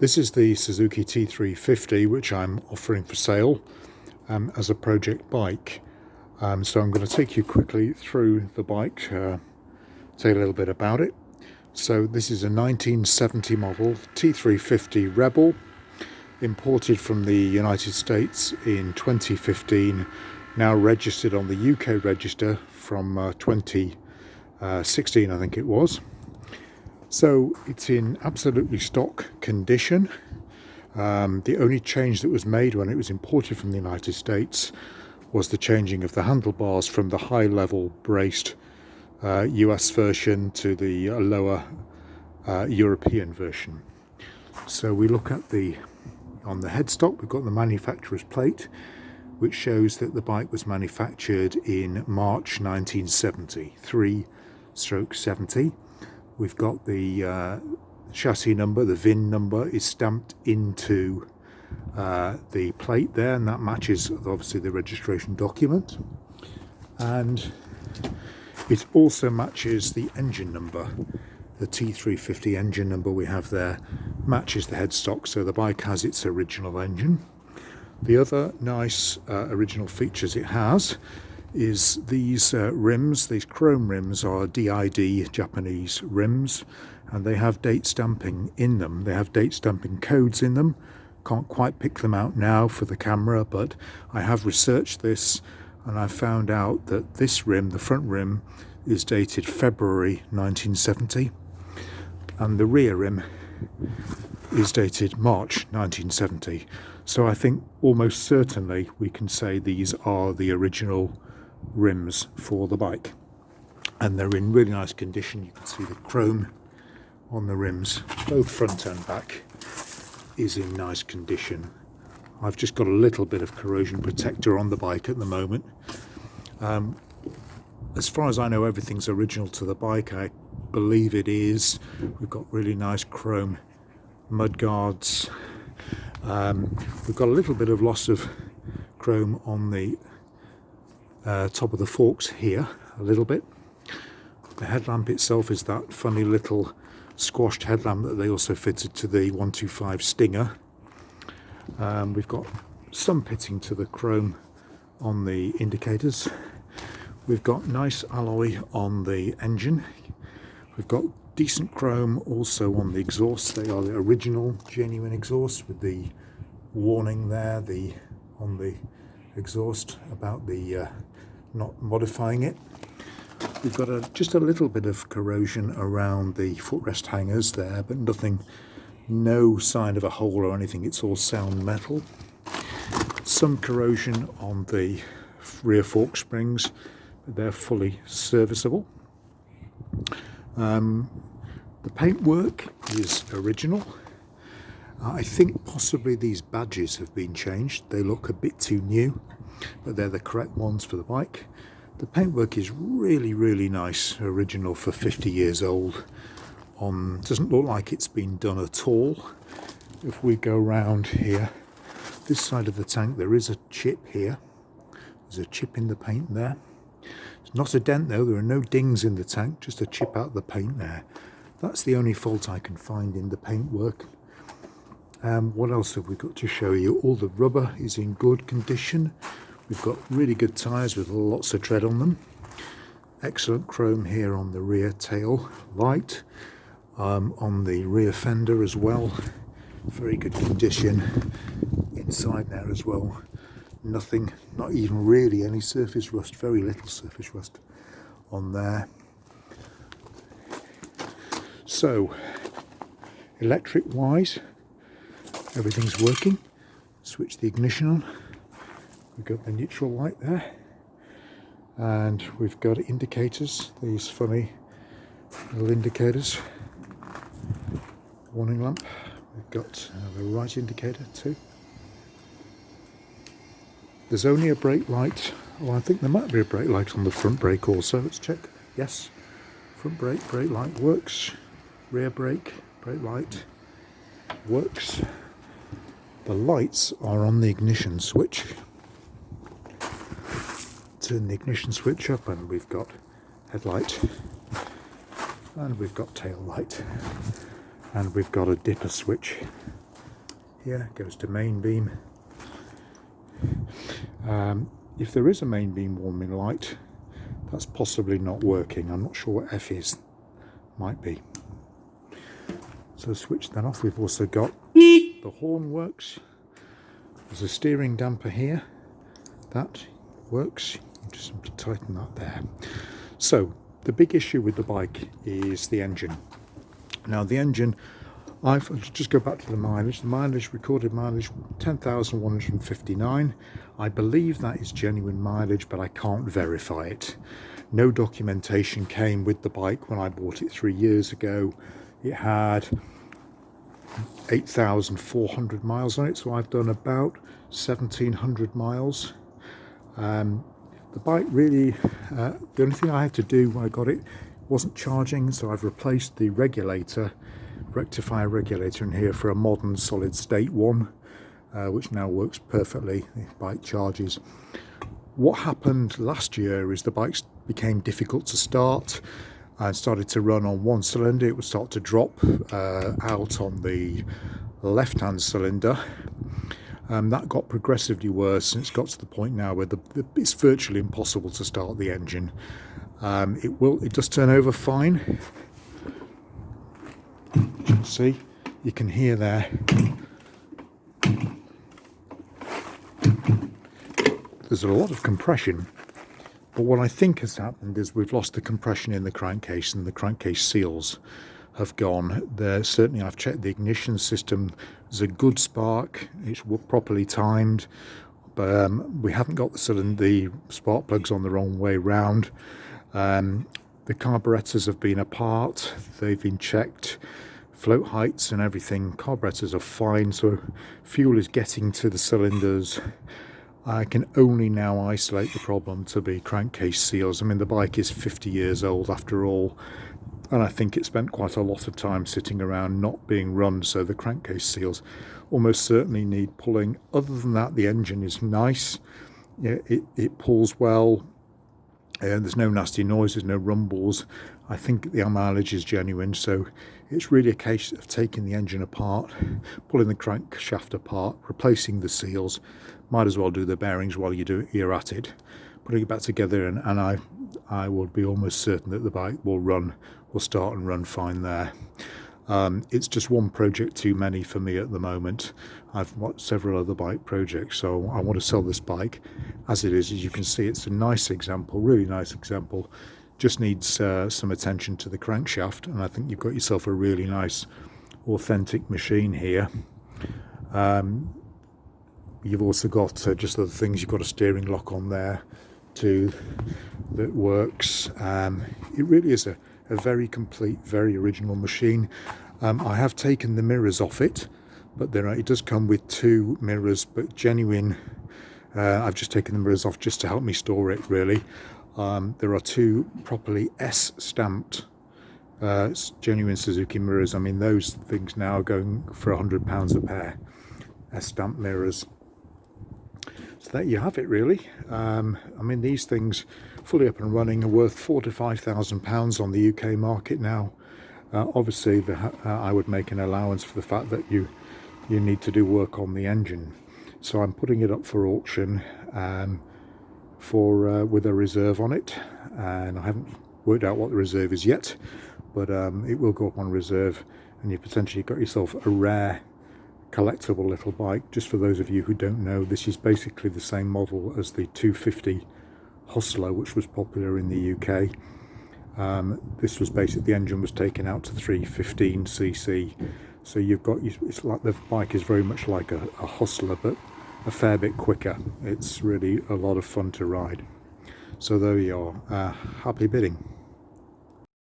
This is the Suzuki T350, which I'm offering for sale as a project bike. So I'm going to take you quickly through the bike, tell you a little bit about it. So this is a 1970 model T350 Rebel, imported from the United States in 2015, now registered on the UK register from 2016, I think it was. So it's in absolutely stock condition. The only change that was made when it was imported from the United States was the changing of the handlebars from the high level braced US version to the lower European version. So we look at on the headstock, we've got the manufacturer's plate, which shows that the bike was manufactured in March 1970, 3/70. We've got the chassis number, the VIN number is stamped into the plate there, and that matches obviously the registration document. And it also matches the engine number. The T350 engine number we have there matches the headstock, so the bike has its original engine. The other nice original features it has is these rims. These chrome rims are DID Japanese rims, and they have date stamping in them. They have date stamping codes in them. Can't quite pick them out now for the camera, but I have researched this and I found out that this rim, the front rim, is dated February 1970, and the rear rim is dated March 1970. So I think almost certainly we can say these are the original rims for the bike, and they're in really nice condition. You can see the chrome on the rims, both front and back, is in nice condition. I've just got a little bit of corrosion protector on the bike at the moment. As far as I know, everything's original to the bike. I believe it is. We've got really nice chrome mud guards. We've got a little bit of loss of chrome on the top of the forks here, a little bit. The headlamp itself is that funny little squashed headlamp that they also fitted to the 125 Stinger. We've got some pitting to the chrome on the indicators. We've got nice alloy on the engine. We've got decent chrome also on the exhaust. They are the original genuine exhaust with the warning there on the exhaust about the not modifying it. We've got just a little bit of corrosion around the footrest hangers there, but no sign of a hole or anything. It's all sound metal. Some corrosion on the rear fork springs, but they're fully serviceable. The paintwork is original. I think possibly these badges have been changed. They look a bit too new, but they're the correct ones for the bike. The paintwork is really, really nice, original for 50 years old. Doesn't look like it's been done at all. If we go round here, this side of the tank, there is a chip here. There's a chip in the paint there. It's not a dent though, there are no dings in the tank, just a chip out of the paint there. That's the only fault I can find in the paintwork. What else have we got to show you? All the rubber is in good condition. We've got really good tyres with lots of tread on them. Excellent chrome here on the rear tail light, on the rear fender as well. Very good condition inside there as well. Nothing, not even really any surface rust, very little surface rust on there. So, electric wise, everything's working. Switch the ignition on. We've got the neutral light there, and we've got indicators, these funny little indicators. Warning lamp. We've got the right indicator too. There's only a brake light. Oh, I think there might be a brake light on the front brake also. Let's check. Yes, front brake light works. Rear brake light works. The lights are on the ignition switch. Turn the ignition switch up and we've got headlight, and we've got tail light, and we've got a dipper switch Here goes to main beam. If there is a main beam warming light, that's possibly not working. I'm not sure what F is. Might be. So switch that off. We've also got the horn works. There's a steering damper here. That works. Just simply tighten that there. So the big issue with the bike is the engine. Now the engine, I'll just go back to the mileage. The mileage, recorded mileage, 10,159. I believe that is genuine mileage, but I can't verify it. No documentation came with the bike when I bought it 3 years ago. It had 8,400 miles on it, so I've done about 1,700 miles. The bike really, the only thing I had to do when I got it wasn't charging, so I've replaced the regulator, rectifier regulator in here for a modern solid state one, which now works perfectly. The bike charges. What happened last year is the bike became difficult to start and started to run on one cylinder. It would start to drop out on the left-hand cylinder. That got progressively worse, and it's got to the point now where it's virtually impossible to start the engine. It does turn over fine. As you can see, you can hear there. There's a lot of compression, but what I think has happened is we've lost the compression in the crankcase, and the crankcase seals have gone. Certainly I've checked the ignition system. There's a good spark, it's properly timed, but we haven't got the spark plugs on the wrong way round. The carburetors have been apart, they've been checked, float heights and everything. Carburetors are fine, so fuel is getting to the cylinders. I can only now isolate the problem to be crankcase seals. I mean, the bike is 50 years old after all, and I think it spent quite a lot of time sitting around not being run, so the crankcase seals almost certainly need pulling. Other than that, the engine is nice. Yeah, it pulls well. There's no nasty noises, no rumbles. I think the mileage is genuine, so it's really a case of taking the engine apart, pulling the crankshaft apart, replacing the seals. Might as well do the bearings while you're at it, putting it back together, and I would be almost certain that the bike will start and run fine there. It's just one project too many for me at the moment. I've got several other bike projects, so I want to sell this bike as it is. As you can see, it's a nice example, really nice example. Just needs some attention to the crankshaft, and I think you've got yourself a really nice authentic machine here. You've also got just other things. You've got a steering lock on there too that works. It really is a very complete, very original machine. I have taken the mirrors off it, but it does come with 2 mirrors, but genuine. I've just taken the mirrors off just to help me store it, really. There are 2 properly S-stamped genuine Suzuki mirrors. I mean, those things now are going for £100 a pair. S-stamped mirrors. So there you have it, really. I mean, these things fully up and running are worth £4,000 to £5,000 on the UK market now. Obviously, I would make an allowance for the fact that you need to do work on the engine. So I'm putting it up for auction with a reserve on it, and I haven't worked out what the reserve is yet, but it will go up on reserve, and you've potentially got yourself a rare collectible little bike. Just for those of you who don't know, this is basically the same model as the 250 Hustler, which was popular in the UK. This was basically, the engine was taken out to 315cc, so it's like the bike is very much like a Hustler, but a fair bit quicker. It's really a lot of fun to ride. So there you are. Happy bidding.